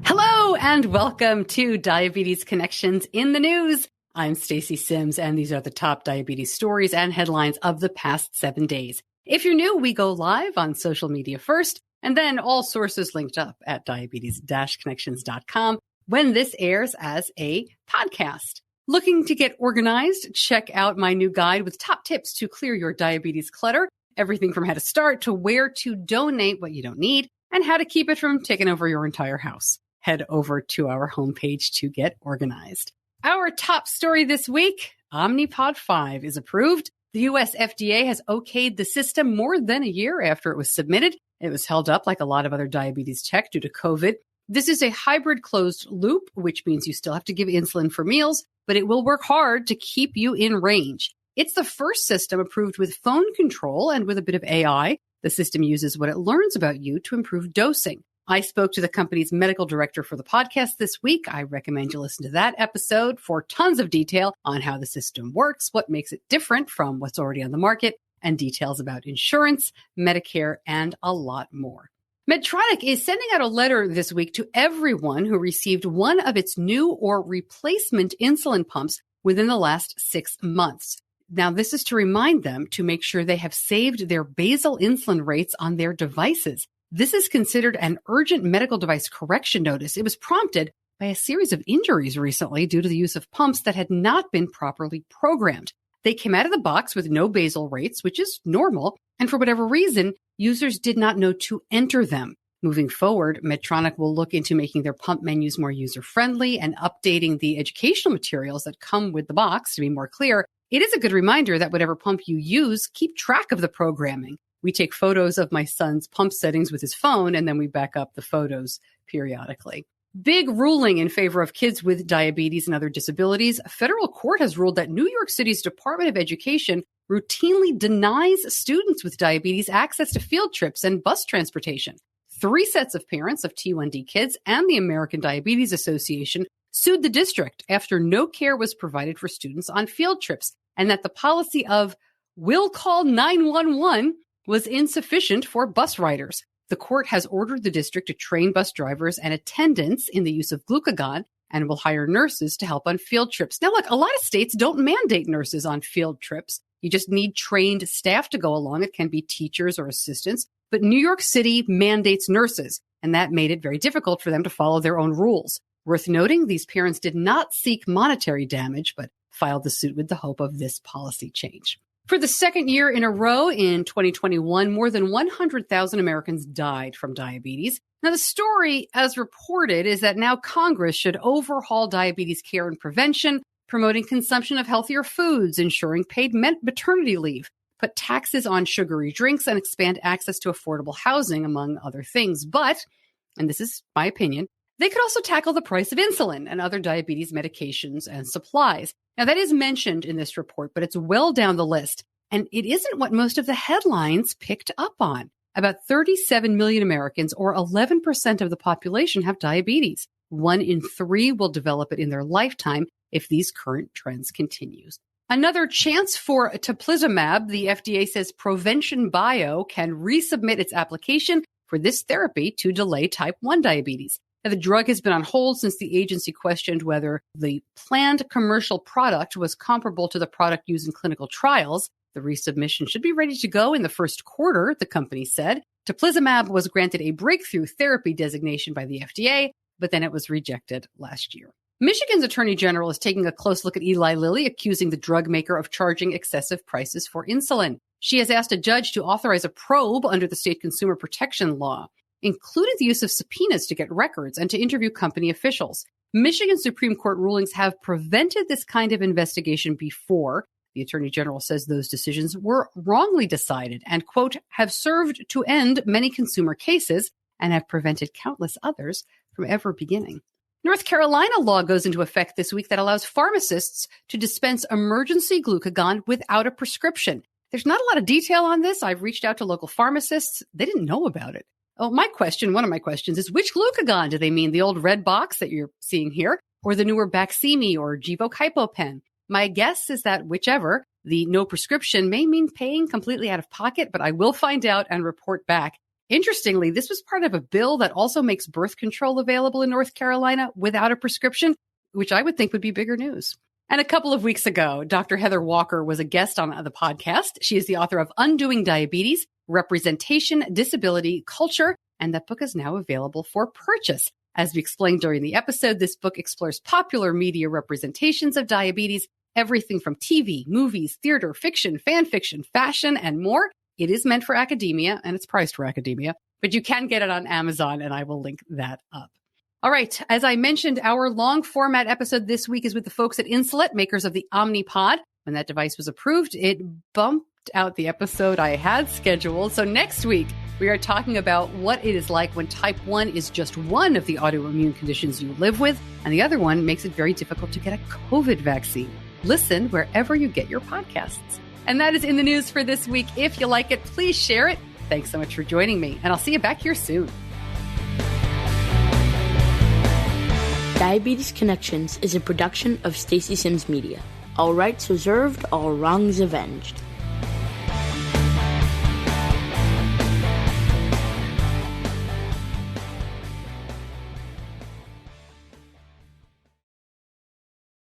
Hello and welcome to Diabetes Connections in the News. I'm Stacey Sims, and these are the top diabetes stories and headlines of the past 7 days. If you're new, we go live on social media first, and then all sources linked up at diabetes-connections.com when this airs as a podcast. Looking to get organized? Check out my new guide with top tips to clear your diabetes clutter. Everything from how to start to where to donate what you don't need and how to keep it from taking over your entire house. Head over to our homepage to get organized. Our top story this week, Omnipod 5 is approved. The U.S. FDA has okayed the system more than a year after it was submitted. It was held up like a lot of other diabetes tech due to COVID. This is a hybrid closed loop, which means you still have to give insulin for meals, but it will work hard to keep you in range. It's the first system approved with phone control and with a bit of AI. The system uses what it learns about you to improve dosing. I spoke to the company's medical director for the podcast this week. I recommend you listen to that episode for tons of detail on how the system works, what makes it different from what's already on the market, and details about insurance, Medicare, and a lot more. Medtronic is sending out a letter this week to everyone who received one of its new or replacement insulin pumps within the last 6 months. Now, this is to remind them to make sure they have saved their basal insulin rates on their devices. This is considered an urgent medical device correction notice. It was prompted by a series of injuries recently due to the use of pumps that had not been properly programmed. They came out of the box with no basal rates, which is normal, and for whatever reason, users did not know to enter them. Moving forward, Medtronic will look into making their pump menus more user-friendly and updating the educational materials that come with the box to be more clear. It is a good reminder that whatever pump you use, keep track of the programming. We take photos of my son's pump settings with his phone, and then we back up the photos periodically. Big ruling in favor of kids with diabetes and other disabilities. A federal court has ruled that New York City's Department of Education routinely denies students with diabetes access to field trips and bus transportation. 3 sets of parents of T1D kids and the American Diabetes Association sued the district after no care was provided for students on field trips, and that the policy of "will call 911" was insufficient for bus riders. The court has ordered the district to train bus drivers and attendants in the use of glucagon and will hire nurses to help on field trips. Now, look, a lot of states don't mandate nurses on field trips. You just need trained staff to go along. It can be teachers or assistants. But New York City mandates nurses, and that made it very difficult for them to follow their own rules. Worth noting, these parents did not seek monetary damage, but filed the suit with the hope of this policy change. For the second year in a row in 2021, more than 100,000 Americans died from diabetes. Now, the story, as reported, is that now Congress should overhaul diabetes care and prevention, promoting consumption of healthier foods, ensuring paid maternity leave, put taxes on sugary drinks, and expand access to affordable housing, among other things. But, and this is my opinion, they could also tackle the price of insulin and other diabetes medications and supplies. Now, that is mentioned in this report, but it's well down the list, and it isn't what most of the headlines picked up on. About 37 million Americans, or 11% of the population, have diabetes. 1 in 3 will develop it in their lifetime if these current trends continue. Another chance for teplizumab. The FDA says Provention Bio can resubmit its application for this therapy to delay type 1 diabetes. Now, the drug has been on hold since the agency questioned whether the planned commercial product was comparable to the product used in clinical trials. The resubmission should be ready to go in the first quarter, the company said. Teplizumab was granted a breakthrough therapy designation by the FDA, but then it was rejected last year. Michigan's Attorney General is taking a close look at Eli Lilly, accusing the drug maker of charging excessive prices for insulin. She has asked a judge to authorize a probe under the state consumer protection law, including the use of subpoenas to get records and to interview company officials. Michigan Supreme Court rulings have prevented this kind of investigation before. The Attorney General says those decisions were wrongly decided and, quote, have served to end many consumer cases and have prevented countless others from ever beginning. North Carolina law goes into effect this week that allows pharmacists to dispense emergency glucagon without a prescription. There's not a lot of detail on this. I've reached out to local pharmacists. They didn't know about it. Oh, one of my questions is, which glucagon? Do they mean the old red box that you're seeing here, or the newer Baqsimi or Gvoke HypoPen? My guess is that whichever. The no prescription may mean paying completely out of pocket, but I will find out and report back. Interestingly, this was part of a bill that also makes birth control available in North Carolina without a prescription, which I would think would be bigger news. And a couple of weeks ago, Dr. Heather Walker was a guest on the podcast. She is the author of Undoing Diabetes, Representation, Disability, Culture, and that book is now available for purchase. As we explained during the episode, this book explores popular media representations of diabetes, everything from TV, movies, theater, fiction, fan fiction, fashion, and more. It is meant for academia, and it's priced for academia, but you can get it on Amazon, and I will link that up. All right. As I mentioned, our long format episode this week is with the folks at Insulet, makers of the Omnipod. When that device was approved, it bumped out the episode I had scheduled. So next week, we are talking about what it is like when type 1 is just one of the autoimmune conditions you live with, and the other one makes it very difficult to get a COVID vaccine. Listen wherever you get your podcasts. And that is in the news for this week. If you like it, please share it. Thanks so much for joining me, and I'll see you back here soon. Diabetes Connections is a production of Stacey Sims Media. All rights reserved, all wrongs avenged.